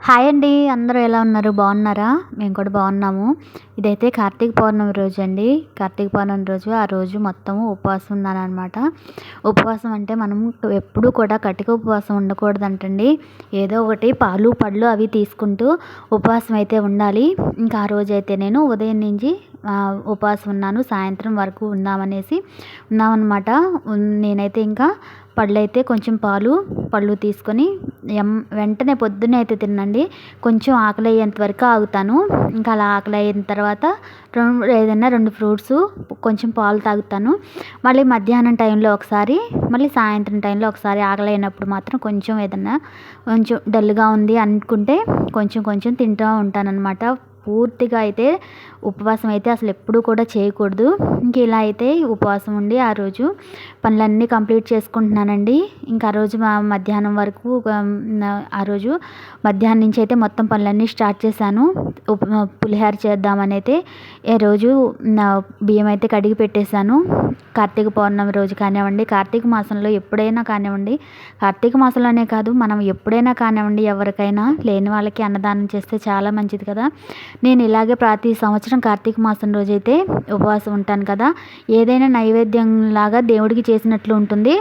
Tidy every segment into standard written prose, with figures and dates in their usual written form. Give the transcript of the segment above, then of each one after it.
Hi అండి. అందరూ ఎలా ఉన్నారు? బాగున్నారా? మేము కూడా బాగున్నాము. ఇదైతే కార్తీక పౌర్ణమి రోజండి. కార్తీక పౌర్ణమి రోజు ఆ రోజు మొత్తము ఉపవాసం ఉన్నాననమాట. ఉపవాసం అంటే మనం ఎప్పుడూ కూడా కటిక ఉపవాసం ఉండకూడదంటండి. ఏదో ఒకటి పాలు, పళ్ళు అవి తీసుకుంటూ ఉపవాసం అయితే ఉండాలి. ఇంకా ఆ రోజైతే నేను ఉదయం నుంచి ఉపవాసం ఉన్నాను. సాయంత్రం వరకు ఉన్నామన్నమాట. నేనైతే ఇంకా పళ్ళైతే కొంచెం పళ్ళు తీసుకొని వెంటనే పొద్దున్నే అయితే తినండి. కొంచెం ఆకలి అయ్యేంత వరకు ఆగుతాను. ఇంకా అలా ఆకలి అయిన తర్వాత ఏదైనా 2 ఫ్రూట్సు, కొంచెం పాలు తాగుతాను. మళ్ళీ మధ్యాహ్నం టైంలో ఒకసారి, మళ్ళీ సాయంత్రం టైంలో ఒకసారి ఆకలి అయినప్పుడు మాత్రం కొంచెం డల్‌గా ఉంది అనుకుంటే కొంచెం కొంచెం తింటూ ఉంటాననమాట. పూర్తిగా అయితే ఉపవాసం అయితే అసలు ఎప్పుడూ కూడా చేయకూడదు. ఇంక ఇలా అయితే ఉపవాసం ఉండి ఆ రోజు పనులన్నీ కంప్లీట్ చేసుకుంటున్నానండి. ఇంకా ఆ రోజు మధ్యాహ్నం వరకు ఆ రోజు మధ్యాహ్నం నుంచి అయితే మొత్తం పనులన్నీ స్టార్ట్ చేశాను. పులిహోర చేద్దామని అయితే రోజు బియ్యం అయితే కడిగి పెట్టేశాను. కార్తీక పౌర్ణమి రోజు కానివ్వండి, కార్తీక మాసంలో ఎప్పుడైనా కానివ్వండి, కార్తీక మాసంలోనే కాదు మనం ఎప్పుడైనా కానివ్వండి, ఎవరికైనా లేని వాళ్ళకి అన్నదానం చేస్తే చాలా మంచిది కదా. నేను ఇలాగే ప్రతి సంవత్సరం కార్తీక మాసం రోజైతే ఉపవాసం ఉంటాను కదా. ఏదైనా నైవేద్యం లాగా దేవుడికి చేసినట్లు ఉంటుంది.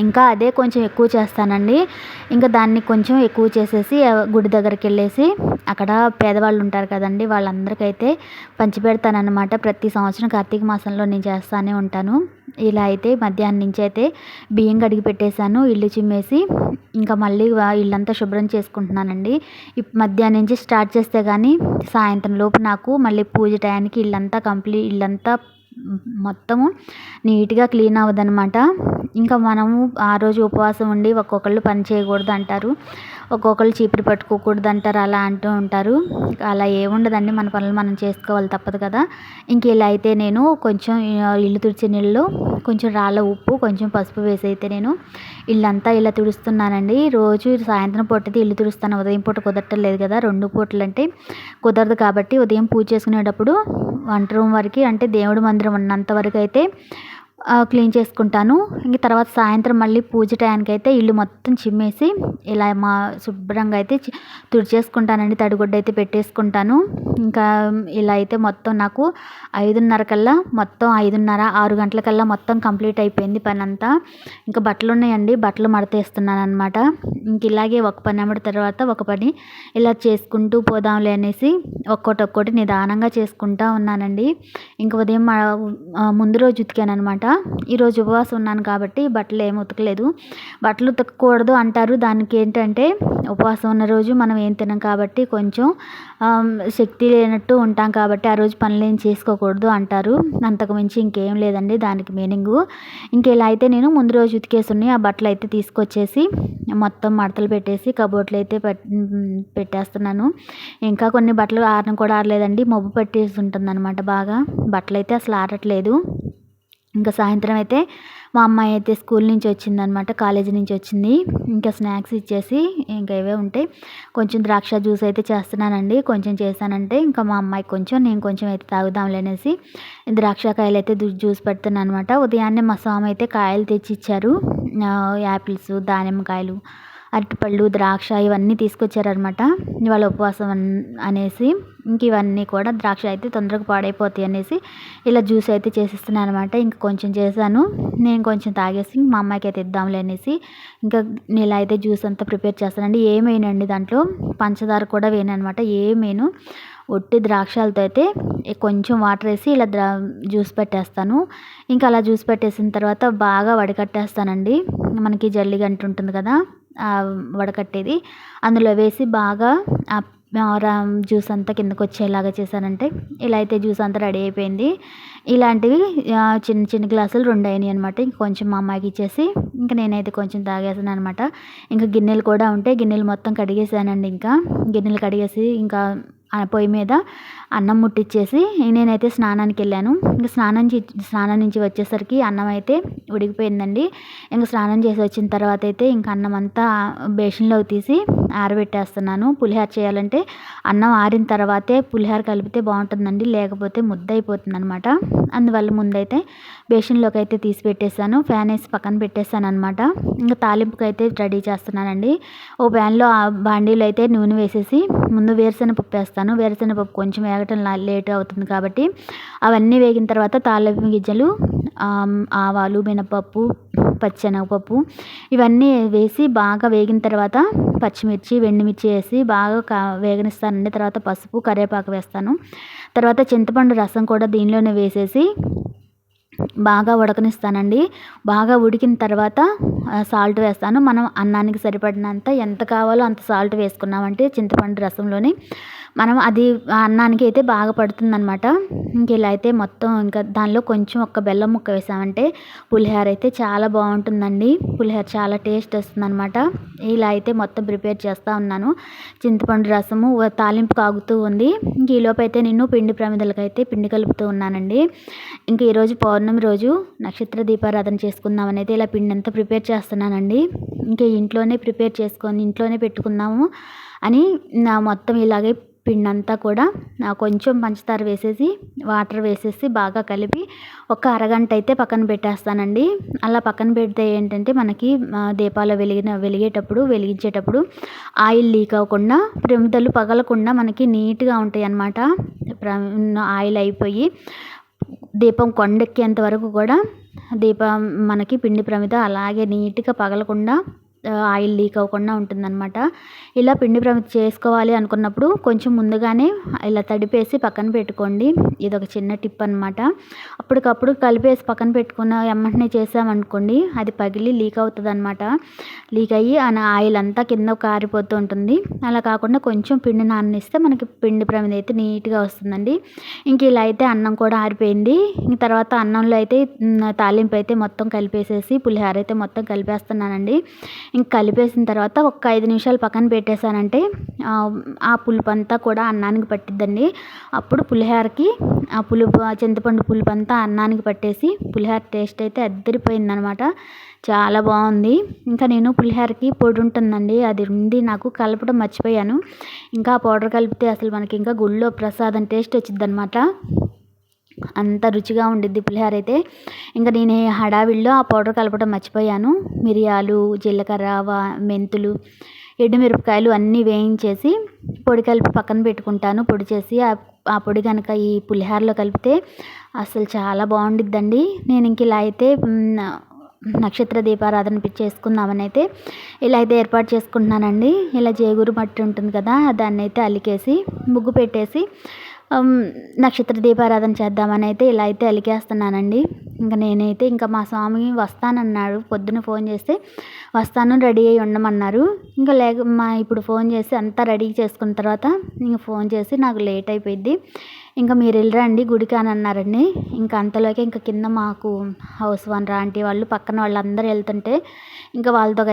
ఇంకా అదే కొంచెం ఎక్కువ చేస్తానండి. ఇంకా దాన్ని కొంచెం ఎక్కువ చేసేసి గుడి దగ్గరికి వెళ్ళేసి అక్కడ పేదవాళ్ళు ఉంటారు కదండి, వాళ్ళందరికైతే పంచిపెడతానన్నమాట. ప్రతి సంవత్సరం కార్తీక మాసంలో నేను చేస్తూనే ఉంటాను. ఇలా అయితే మధ్యాహ్నం నుంచి అయితే బియ్యం కడిగి పెట్టేశాను. ఇల్లు చిమ్మేసి ఇంకా మళ్ళీ ఇల్లంతా శుభ్రం చేసుకుంటున్నానండి. మధ్యాహ్నం నుంచి స్టార్ట్ చేస్తే కానీ సాయంత్రం లోపు నాకు మళ్ళీ పూజ టయానికి ఇల్లంతా మొత్తము నీట్గా క్లీన్ అవ్వదనమాట. ఇంకా మనము ఆ రోజు ఉపవాసం ఉండి ఒక్కొక్కళ్ళు పని చేయకూడదు అంటారు, ఒక్కొక్కళ్ళు చీపురు పట్టుకోకూడదు అంటారు, అలా అంటూ ఉంటారు. అలా ఏముండదండి, మన పనులు మనం చేసుకోవాలి, తప్పదు కదా. ఇంక ఇలా అయితే నేను కొంచెం ఇల్లు తుడిచే నీళ్ళలో కొంచెం రాళ్ళ ఉప్పు, కొంచెం పసుపు వేసి అయితే నేను ఇల్లంతా ఇలా తుడుస్తున్నానండి. రోజు సాయంత్రం పూటైతే ఇల్లు తుడుస్తాను. ఉదయం పూట కుదరటం లేదు కదా, 2 పూటలు అంటే కుదరదు కాబట్టి ఉదయం పూజ చేసుకునేటప్పుడు వంట రూమ్ వరకు, అంటే దేవుడి మందిరం ఉన్నంత వరకు అయితే క్లీన్ చేసుకుంటాను. ఇంక తర్వాత సాయంత్రం మళ్ళీ పూజ టయానికైతే ఇల్లు మొత్తం చిమ్మేసి ఇలా శుభ్రంగా అయితే తుడిచేసుకుంటానండి. తడిగుడ్డ అయితే పెట్టేసుకుంటాను. ఇంకా ఇలా అయితే మొత్తం నాకు 5:30 కల్లా, మొత్తం 5:30, 6 గంటలకల్లా మొత్తం కంప్లీట్ అయిపోయింది పనంతా. ఇంకా బట్టలు ఉన్నాయండి, బట్టలు మడతేస్తున్నానమాట. ఇంక ఇలాగే ఒక పని అమ్మడి తర్వాత ఒక పని ఇలా చేసుకుంటూ పోదాంలే అనేసి ఒక్కోటి నిదానంగా చేసుకుంటూ ఉన్నానండి. ఇంక ఉదయం ముందు రోజు ఉతికాననమాట. ఈరోజు ఉపవాసం ఉన్నాను కాబట్టి బట్టలు ఏమి ఉతకలేదు. బట్టలు ఉతకకూడదు అంటారు. దానికి ఏంటంటే ఉపవాసం ఉన్న రోజు మనం ఏం తినం కాబట్టి కొంచెం శక్తి లేనట్టు ఉంటాం కాబట్టి ఆ రోజు పనులేం చేసుకోకూడదు అంటారు. అంతకు మించి ఇంకేం లేదండి దానికి మీనింగు. ఇంక ఇలా అయితే నేను ముందు రోజు ఉతికేసి ఉన్నాయి ఆ బట్టలు అయితే తీసుకొచ్చేసి మొత్తం మడతలు పెట్టేసి కబోర్డ్లో అయితే పెట్టేస్తున్నాను. ఇంకా కొన్ని బట్టలు కూడా ఆరలేదండి, మబ్బు పట్టేసి ఉంటుందన్నమాట బాగా. బట్టలు అయితే అసలు ఆరట్లేదు. ఇంకా సాయంత్రం అయితే మా అమ్మాయి అయితే స్కూల్ నుంచి వచ్చిందనమాట, కాలేజీ నుంచి వచ్చింది. ఇంకా స్నాక్స్ ఇచ్చేసి ఇంకా ఇవే ఉంటాయి, కొంచెం ద్రాక్ష జ్యూస్ అయితే చేస్తున్నానండి. కొంచెం చేశానంటే ఇంకా మా అమ్మాయికి కొంచెం, నేను కొంచెం అయితే తాగుదాంలే అనేసి ద్రాక్షకాయలు అయితే జ్యూస్ పెడుతున్నాను అనమాట. ఉదయాన్నే మా స్వామి అయితే కాయలు తెచ్చి ఇచ్చారు. యాపిల్స్, దానిమ్మకాయలు, అరటిపళ్ళు, ద్రాక్ష ఇవన్నీ తీసుకొచ్చారనమాట. ఇవాళ ఉపవాసం అనేసి ఇంక ఇవన్నీ కూడా, ద్రాక్ష అయితే తొందరగా పాడైపోతాయి అనేసి ఇలా జ్యూస్ అయితే చేసిస్తున్నాను అనమాట. ఇంక కొంచెం చేశాను, నేను కొంచెం తాగేసి మా అమ్మాయికి అయితే ఇద్దాంలే అనేసి ఇంకా ఇలా అయితే జ్యూస్ అంతా ప్రిపేర్ చేస్తానండి. ఏమేనండి దాంట్లో పంచదార కూడా వేయననమాట, ఏమేను ఒట్టి ద్రాక్షలతో అయితే కొంచెం వాటర్ వేసి ఇలా జ్యూస్ పెట్టేస్తాను. ఇంకా అలా జ్యూస్ పెట్టేసిన తర్వాత బాగా వడకట్టేస్తానండి. మనకి జల్లి గంట ఉంటుంది కదా, వడకట్టేది అందులో వేసి బాగా జ్యూస్ అంతా కిందకు వచ్చేలాగా చేశానంటే ఇలా అయితే జ్యూస్ అంతా రెడీ అయిపోయింది. ఇలాంటివి చిన్న చిన్న గ్లాసులు 2 అయినాయి అనమాట. ఇంక కొంచెం మా అమ్మాయికి ఇచ్చేసి ఇంకా నేనైతే కొంచెం తాగేసాను అనమాట. ఇంకా గిన్నెలు కూడా ఉంటే గిన్నెలు మొత్తం కడిగేసానండి. ఇంకా గిన్నెలు కడిగేసి ఇంకా పొయ్యి మీద అన్నం ముట్టించేసి నేనైతే స్నానానికి వెళ్ళాను. ఇంక స్నానం నుంచి వచ్చేసరికి అన్నం అయితే ఉడికిపోయిందండి. ఇంక స్నానం చేసి వచ్చిన తర్వాత అయితే ఇంక అన్నం అంతా బేషన్లోకి తీసి ఆరబెట్టేస్తున్నాను. పులిహోర చేయాలంటే అన్నం ఆరిన తర్వాతే పులిహోర కలిపితే బాగుంటుందండి, లేకపోతే ముద్ద అయిపోతుంది అనమాట. అందువల్ల ముందైతే బేషన్లోకి అయితే తీసి పెట్టేశాను, ఫ్యాన్ వేసి పక్కన పెట్టేశాను అనమాట. ఇంకా తాలింపుకి అయితే రెడీ చేస్తున్నానండి. ఓ ప్యాన్లో బాండీలో అయితే నూనె వేసేసి ముందు వేరుశనగపప్పు వేస్తాను. వేరుశనగపప్పు కొంచెం వేగటం లేట్ అవుతుంది కాబట్టి అవన్నీ వేగిన తర్వాత తాలింపు గింజలు, ఆవాలు, మినపప్పు, పచ్చెనగపప్పు ఇవన్నీ వేసి బాగా వేగిన తర్వాత పచ్చిమిర్చి, ఎండుమిర్చి వేసి బాగా వేగనిస్తానండి. తర్వాత పసుపు, కరివేపాకు వేస్తాను. తర్వాత చింతపండు రసం కూడా దీనిలోనే వేసేసి బాగా ఉడకనిస్తానండి. బాగా ఉడికిన తర్వాత సాల్ట్ వేస్తాను. మనం అన్నానికి సరిపడినంత ఎంత కావాలో అంత సాల్ట్ వేసుకున్నామంటే చింతపండు రసంలోని మనం అది అన్నానికి అయితే బాగా పడుతుందనమాట. ఇంక ఇలా అయితే మొత్తం ఇంకా దానిలో కొంచెం ఒక్క బెల్లం ముక్క వేసామంటే పులిహోర అయితే చాలా బాగుంటుందండి. పులిహోర చాలా టేస్ట్ వస్తుందనమాట. ఇలా అయితే మొత్తం ప్రిపేర్ చేస్తూ ఉన్నాను. చింతపండు రసము తాలింపు కాగుతూ ఉంది. ఇంక ఈలోపు అయితే నేను పిండి ప్రమిదలకైతే పిండి కలుపుతూ ఉన్నానండి. ఇంక ఈరోజు పౌర్ణమి రోజు నక్షత్ర దీపారాధన చేసుకుందామని అయితే ఇలా పిండి అంతా ప్రిపేర్ చేస్తున్నానండి. ఇంకా ఇంట్లోనే ప్రిపేర్ చేసుకొని ఇంట్లోనే పెట్టుకుందాము అని మొత్తం ఇలాగే పిండి అంతా కూడా కొంచెం పంచదార వేసేసి వాటర్ వేసేసి బాగా కలిపి ఒక అరగంట అయితే పక్కన పెట్టేస్తానండి. అలా పక్కన పెడితే ఏంటంటే మనకి దీపాలు వెలిగించేటప్పుడు ఆయిల్ లీక్ అవ్వకుండా, ప్రమిదలు పగలకుండా మనకి నీట్గా ఉంటాయి అన్నమాట. ఆయిల్ అయిపోయి దీపం కొండెక్కేంత వరకు కూడా మనకి పిండి ప్రమిద అలాగే నీట్గా పగలకుండా, ఆయిల్ లీక్ అవ్వకుండా ఉంటుందన్నమాట. ఇలా పిండి ప్రమిద చేసుకోవాలి అనుకున్నప్పుడు కొంచెం ముందుగానే ఇలా తడిపేసి పక్కన పెట్టుకోండి. ఇదొక చిన్న టిప్ అనమాట. అప్పటికప్పుడు కలిపేసి పక్కన పెట్టుకున్న వెంటనే చేసామనుకోండి అది పగిలి లీక్ అవుతుంది అనమాట. లీక్ అయ్యి ఆయిల్ అంతా కింద కారిపోతూ ఉంటుంది. అలా కాకుండా కొంచెం పిండి నాననిస్తే మనకి పిండి ప్రమిద అయితే నీట్గా వస్తుందండి. ఇంక ఇలా అయితే అన్నం కూడా ఆరిపోయింది. ఇంక తర్వాత అన్నంలో అయితే తాలింపు అయితే మొత్తం కలిపేసేసి పులిహోర అయితే మొత్తం కలిపేస్తున్నానండి. ఇంక కలిపేసిన తర్వాత ఒక 5 నిమిషాలు పక్కన పెట్టేశానంటే ఆ పులుపు అంతా కూడా అన్నానికి పట్టిద్దండి. అప్పుడు పులిహోరకి చింతపండు పులుపు అంతా అన్నానికి పట్టేసి పులిహోర టేస్ట్ అయితే అద్దరిపోయిందనమాట. చాలా బాగుంది. ఇంకా నేను పులిహోరకి పొడి ఉంటుందండి, అది ఉంది నాకు కలపడం మర్చిపోయాను. ఇంకా పౌడర్ కలిపితే అసలు మనకి ఇంకా గుళ్ళో ప్రసాదం టేస్ట్ వచ్చిద్దనమాట. అంత రుచిగా ఉండిద్ది పులిహోర అయితే. ఇంకా నేను హడావిడిలో ఆ పౌడర్ కలపడం మర్చిపోయాను. మిరియాలు, జీలకర్ర, మెంతులు, ఎండుమిరపకాయలు అన్నీ వేయించేసి పొడి కలిపి పక్కన పెట్టుకుంటాను. పొడి చేసి ఆ పొడి కనుక ఈ పులిహోరలో కలిపితే అసలు చాలా బాగుండిద్దండి. నేను ఇంక ఇలా అయితే నక్షత్ర దీపారాధన చేసుకుందామని అయితే ఇలా అయితే ఏర్పాటు చేసుకుంటున్నానండి. ఇలా జేగురు మట్టి ఉంటుంది కదా, దాన్ని అయితే అలికేసి ముగ్గు పెట్టేసి నక్షత్ర దీపారాధన చేద్దామని అయితే ఇలా అయితే అలికేస్తున్నానండి. ఇంకా నేనైతే ఇంకా మా స్వామి వస్తానన్నాడు. పొద్దున ఫోన్ చేస్తే వస్తాను రెడీ అయ్యి ఉండమన్నారు. ఇంకా ఇప్పుడు ఫోన్ చేసి అంతా రెడీ చేసుకున్న తర్వాత ఇంక ఫోన్ చేసి నాకు లేట్ అయిపోయింది, ఇంకా మీరు వెళ్ళరండి గుడికి అని అన్నారండి. ఇంకా అంతలోకి ఇంకా కింద మాకు హౌస్ ఓనర్ ఆంటీ వాళ్ళు పక్కన వాళ్ళందరూ వెళ్తుంటే ఇంకా వాళ్ళతో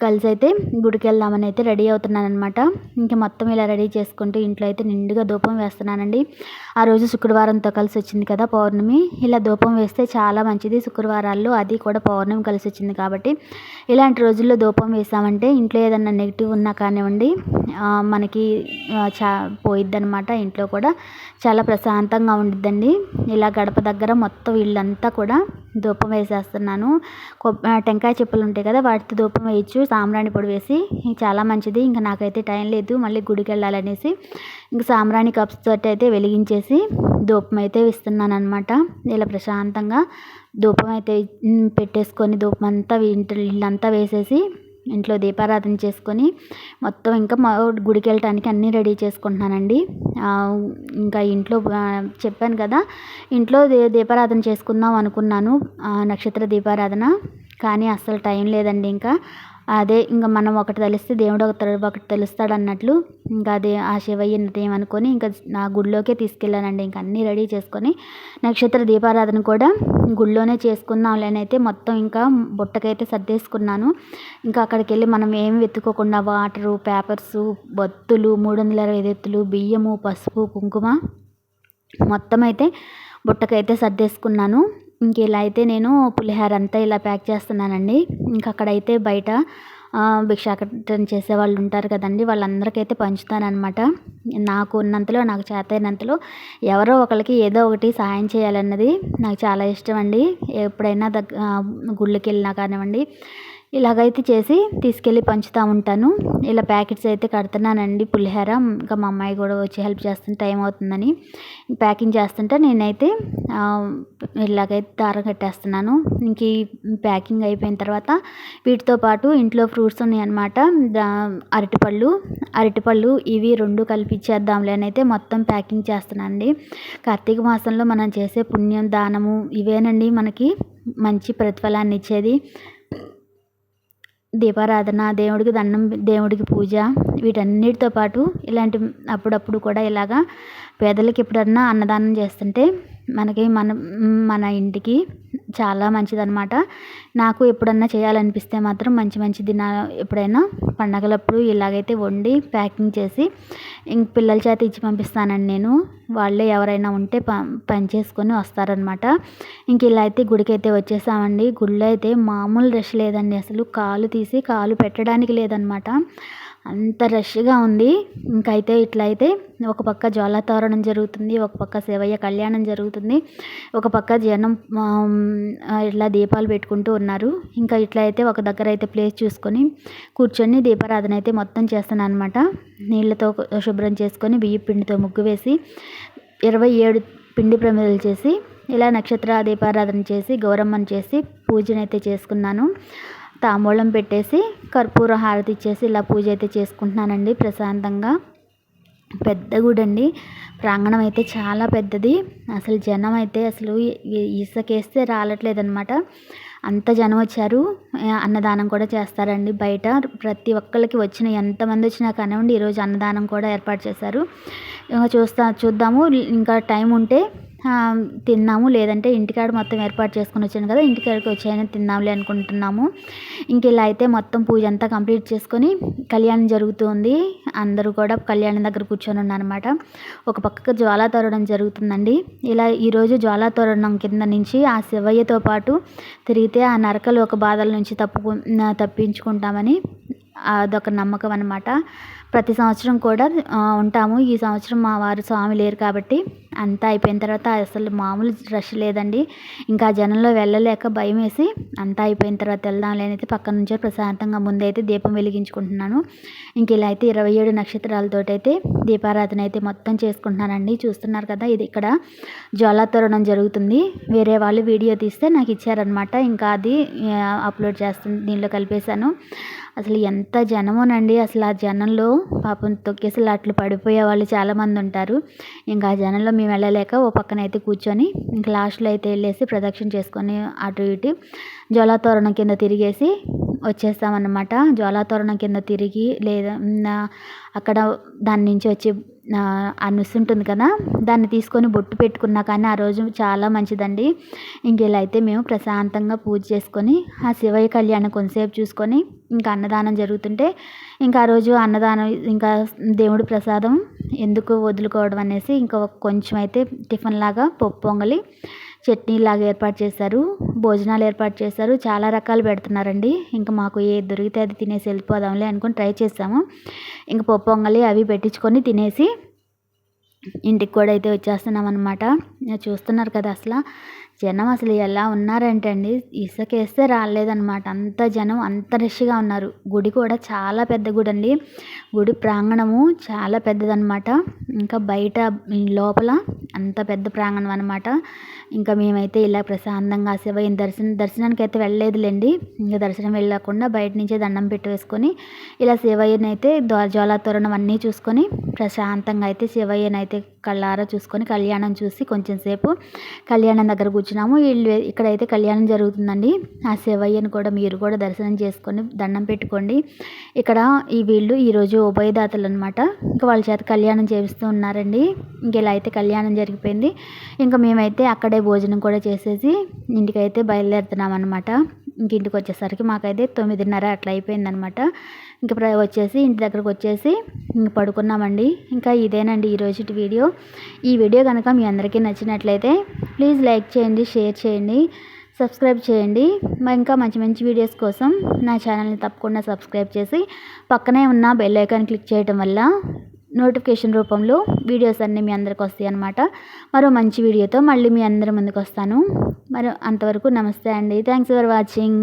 కలిసి అయితే గుడికి వెళ్దామని అయితే రెడీ అవుతున్నాను అనమాట. ఇంకా మొత్తం ఇలా రెడీ చేసుకుంటూ ఇంట్లో అయితే నిండుగా ధూపం వేస్తున్నానండి. ఆ రోజు శుక్రవారంతో కలిసి వచ్చింది కదా పౌర్ణమి. ఇలా ధూపం వేస్తే చాలా మంచిది శుక్రవారాల్లో, అది కూడా పౌర్ణమి కలిసి వచ్చింది కాబట్టి. ఇలాంటి రోజుల్లో ధూపం వేసామంటే ఇంట్లో ఏదన్నా నెగిటివ్ ఉన్నా కానివ్వండి మనకి పోయిద్ది అనమాట. ఇంట్లో కూడా చాలా ప్రశాంతంగా ఉండిద్దండి. ఇలా గడప దగ్గర మొత్తం ఇల్లంతా కూడా ధూపం వేసేస్తున్నాను. టెంకాయ చెప్పులు ఉంటాయి కదా, వాటితో ధూపం వేయచ్చు, సాంబ్రాణి పొడి వేసి. చాలా మంచిది. ఇంకా నాకైతే టైం లేదు మళ్ళీ గుడికి వెళ్ళాలనేసి ఇంకా సాంబ్రాణి కప్స్ తోటి అయితే వెలిగించేసి ధూపం అయితే ఇస్తున్నాను అనమాట. ఇలా ప్రశాంతంగా ధూపం అయితే పెట్టేసుకొని ధూపం అంతా ఇల్లంతా వేసేసి ఇంట్లో దీపారాధన చేసుకొని మొత్తం ఇంకా గుడికి వెళ్ళటానికి అన్నీ రెడీ చేసుకుంటున్నానండి. ఇంకా ఇంట్లో చెప్పాను కదా ఇంట్లో దీపారాధన చేసుకుందాం అనుకున్నాను, నక్షత్ర దీపారాధన. కానీ అస్సలు టైం లేదండి. ఇంకా అదే ఇంక మనం ఒకటి తెలిస్తే దేవుడు ఒకటి తెలుస్తాడన్నట్లు ఇంకా అదే ఆ శివయ్య నిర్ణయం అనుకొని ఇంకా నా గుడిలోకే తీసుకెళ్ళానండి. ఇంక అన్నీ రెడీ చేసుకొని నక్షత్ర దీపారాధన కూడా గుడిలోనే చేసుకుందాంలేనైతే మొత్తం ఇంకా బుట్టకైతే సర్దేసుకున్నాను. ఇంకా అక్కడికెళ్ళి మనం ఏమి వెతుక్కోకుండా వాటరు, పేపర్సు, బొత్తులు, 325 ఎత్తులు, బియ్యము, పసుపు, కుంకుమ మొత్తం అయితే బుట్టకైతే సర్దేసుకున్నాను. ఇంక ఇలా అయితే నేను పులిహోర అంతా ఇలా ప్యాక్ చేస్తున్నానండి. ఇంక అక్కడైతే బయట భిక్షాటన చేసేవాళ్ళు ఉంటారు కదండీ! వాళ్ళందరికైతే పంచుతాననమాట. నాకు ఉన్నంతలో, నాకు చేతైనంతలో ఎవరో ఒకళ్ళకి ఏదో ఒకటి సహాయం చేయాలన్నది నాకు చాలా ఇష్టం అండి. ఎప్పుడైనా గుళ్ళకెళ్ళినా కానివ్వండి, ఇలాగైతే చేసి తీసుకెళ్ళి పంచుతూ ఉంటాను. ఇలా ప్యాకెట్స్ అయితే కడుతున్నానండి పులిహోర. ఇంకా మా అమ్మాయి కూడా వచ్చి హెల్ప్ చేస్తుంటే టైం అవుతుందని ప్యాకింగ్ చేస్తుంటే నేనైతే ఇలాగైతే దారం కట్టేస్తున్నాను. ఇంక ఈ ప్యాకింగ్ అయిపోయిన తర్వాత వీటితో పాటు ఇంట్లో ఫ్రూట్స్ ఉన్నాయన్నమాట. అరటిపళ్ళు ఇవి 2 కలిపి ఇచ్చేద్దాంలే అని అయితే మొత్తం ప్యాకింగ్ చేస్తున్నానండి. కార్తీక మాసంలో మనం చేసే పుణ్యం, దానము ఇవేనండి మనకి మంచి ప్రతిఫలాన్ని ఇచ్చేది. దీపారాధన, దేవుడికి దండం, దేవుడికి పూజ వీటన్నిటితో పాటు ఇలాంటి అప్పుడప్పుడు కూడా ఇలాగా పేదలకి ఎప్పుడన్నా అన్నదానం చేస్తుంటే మనకి మన ఇంటికి చాలా మంచిదన్నమాట. నాకు ఎప్పుడన్నా చేయాలనిపిస్తే మాత్రం మంచి మంచి దినాలు ఎప్పుడైనా పండగలప్పుడు ఇలాగైతే వండి ప్యాకింగ్ చేసి పిల్లల చేత ఇచ్చి పంపిస్తానండి నేను. వాళ్ళే ఎవరైనా ఉంటే పని చేసుకొని వస్తారనమాట. ఇంక ఇలా అయితే గుడికైతే వచ్చేసామండి. గుడిలో అయితే మామూలు రష్ లేదండి. అసలు కాలు తీసి కాలు పెట్టడానికి లేదనమాట. అంత రష్గా ఉంది. ఇంకైతే ఇట్లయితే ఒక పక్క జ్వాలాతోరణం జరుగుతుంది, ఒక పక్క శివయ్య కళ్యాణం జరుగుతుంది, ఒక పక్క జనం ఇట్లా దీపాలు పెట్టుకుంటూ ఉన్నారు. ఇంకా ఇట్లా అయితే ఒక దగ్గర అయితే ప్లేస్ చూసుకొని కూర్చొని దీపారాధన అయితే మొత్తం చేస్తాను అనమాట. నీళ్ళతో శుభ్రం చేసుకొని బియ్యం పిండితో ముగ్గు వేసి 27 పిండి ప్రమిదలు చేసి ఇలా నక్షత్ర దీపారాధన చేసి గౌరమ్మను చేసి పూజనైతే చేసుకున్నాను. తాంబూలం పెట్టేసి కర్పూర హారతి ఇచ్చేసి ఇలా పూజ అయితే చేసుకుంటున్నానండి ప్రశాంతంగా. పెద్ద గుడి అండి. ప్రాంగణం అయితే చాలా పెద్దది. అసలు జనం అయితే అసలు ఇసుకేస్తే రాలట్లేదనమాట. అంత జనం వచ్చారు. అన్నదానం కూడా చేస్తారండి బయట. ప్రతి ఒక్కళ్ళకి ఎంతమంది వచ్చినా కానివ్వండి ఈరోజు అన్నదానం కూడా ఏర్పాటు చేశారు. చూద్దాము ఇంకా టైం ఉంటే తిన్నాము, లేదంటే ఇంటికాడ మొత్తం ఏర్పాటు చేసుకొని వచ్చాను కదా, ఇంటికాడికి వచ్చాయని తిన్నాంలే అనుకుంటున్నాము. ఇంక ఇలా అయితే మొత్తం పూజ అంతా కంప్లీట్ చేసుకొని కళ్యాణం జరుగుతుంది. అందరూ కూడా కళ్యాణం దగ్గర కూర్చొని ఉన్నారన్నమాట. ఒక పక్కకు జ్వాలాతోరణం జరుగుతుందండి. ఇలా ఈరోజు జ్వాలాతోరణం కింద నుంచి ఆ శివయ్యతో పాటు తిరిగితే ఆ నరకలోక బాధల నుంచి తప్పించుకుంటామని అదొక నమ్మకం అన్నమాట. ప్రతి సంవత్సరం కూడా ఉంటాము. ఈ సంవత్సరం మా వారు స్వామి లేరు కాబట్టి అంతా అయిపోయిన తర్వాత అసలు మామూలు రష్ లేదండి. ఇంకా జనంలో వెళ్ళలేక భయం వేసి అంతా అయిపోయిన తర్వాత వెళ్దాంలే అని అయితే పక్కన నుంచో ప్రశాంతంగా ముందైతే దీపం వెలిగించుకుంటున్నాను. ఇంక ఇలా అయితే 27 నక్షత్రాలతోటైతే దీపారాధన అయితే మొత్తం చేసుకుంటున్నానండి. చూస్తున్నారు కదా, ఇది ఇక్కడ జ్వాలాతోరణం జరుగుతుంది. వేరే వాళ్ళు వీడియో తీస్తే నాకు ఇచ్చారనమాట. ఇంకా అది అప్లోడ్ చేస్తుంది, దీనిలో కలిపేశాను. అసలు ఎంత జనమోనండి. అసలు ఆ జనంలో పాపం తొక్కేసలాట్లు పడిపోయే వాళ్ళు చాలామంది ఉంటారు. ఇంకా ఆ జనంలో మేము వెళ్ళలేక ఓ పక్కనైతే కూర్చొని ఇంకా లాస్ట్లో అయితే వెళ్ళేసి ప్రదక్షిణ చేసుకొని అటు ఇటు జ్వాలాతోరణం కింద తిరిగేసి వచ్చేస్తామన్నమాట. జ్వాలాతోరణం కింద తిరిగి లేదా అక్కడ దాని నుంచి వచ్చి ఆ నుస్సు ఉంటుంది కదా, దాన్ని తీసుకొని బొట్టు పెట్టుకున్నా కానీ ఆ రోజు చాలా మంచిదండి. ఇంక ఇలా అయితే మేము ప్రశాంతంగా పూజ చేసుకొని ఆ శివయ్య కళ్యాణం కొంతసేపు చూసుకొని ఇంకా అన్నదానం జరుగుతుంటే ఇంకా ఆ రోజు అన్నదానం ఇంకా దేవుడి ప్రసాదం ఎందుకు వదులుకోవడం అనేసి ఇంకా కొంచెం అయితే టిఫిన్ లాగా పప్పు పొంగలి, చట్నీ లాగా ఏర్పాటు చేశారు. భోజనాలు ఏర్పాటు చేశారు. చాలా రకాలు పెడుతున్నారండి. ఇంకా మాకు ఏది దొరికితే అది తినేసి వెళ్ళిపోదాంలే అనుకుని ట్రై చేసాము. ఇంకా పప్పు పొంగలి అవి పెట్టించుకొని తినేసి ఇంటికి కూడా అయితే వచ్చేస్తున్నాం అనమాట. చూస్తున్నారు కదా అసలు జనం అసలు ఎలా ఉన్నారంటే అండి, ఇసుకేస్తే రాలేదన్నమాట. అంత జనం, అంత రష్గా ఉన్నారు. గుడి కూడా చాలా పెద్ద గుడి అండి. గుడి ప్రాంగణము చాలా పెద్దదన్నమాట. ఇంకా బయట లోపల అంత పెద్ద ప్రాంగణం అనమాట. ఇంకా మేమైతే ఇలా ప్రశాంతంగా శివయ్యని దర్శనానికి అయితే వెళ్ళలేదులేండి. ఇంకా దర్శనం వెళ్ళకుండా బయట నుంచే దండం పెట్టి వేసుకొని ఇలా శివయ్యని అయితే జ్వాలాతోరణం అన్నీ చూసుకొని ప్రశాంతంగా అయితే శివయ్యని అయితే కళ్ళారా చూసుకొని కళ్యాణం చూసి కొంచెం సేపు కళ్యాణం దగ్గర కూర్చున్నాము. ఇక్కడైతే కళ్యాణం జరుగుతుందండి. ఆ శివయ్యను కూడా మీరు కూడా దర్శనం చేసుకొని దండం పెట్టుకోండి. ఇక్కడ వీళ్ళు ఈరోజు ఉభయదాతలు అనమాట. ఇంకా వాళ్ళ చేత కళ్యాణం చేపిస్తూ ఉన్నారండి. ఇంక ఇలా అయితే కళ్యాణం జరిగిపోయింది. ఇంకా మేమైతే అక్కడే భోజనం కూడా చేసేసి ఇంటికైతే బయలుదేరుతున్నాం అనమాట. ఇంక ఇంటికి వచ్చేసరికి మాకైతే 9:30 అట్లా అయిపోయిందనమాట. ఇంక వచ్చేసి ఇంటి దగ్గరకు వచ్చేసి ఇంక పడుకున్నామండి. ఇంకా ఇదేనండి ఈరోజు వీడియో. ఈ వీడియో కనుక మీ అందరికీ నచ్చినట్లయితే ప్లీజ్ లైక్ చేయండి, షేర్ చేయండి, సబ్స్క్రైబ్ చేయండి. ఇంకా మంచి మంచి వీడియోస్ కోసం నా ఛానల్ని తప్పకుండా సబ్స్క్రైబ్ చేసి పక్కనే ఉన్న బెల్ ఐకాన్ క్లిక్ చేయడం వల్ల నోటిఫికేషన్ రూపంలో వీడియోస్ అన్నీ మీ అందరికి వస్తాయి అన్నమాట. మరో మంచి వీడియోతో మళ్ళీ మీ అందరి ముందుకు వస్తాను. మరి అంతవరకు నమస్తే అండి. Thanks for watching.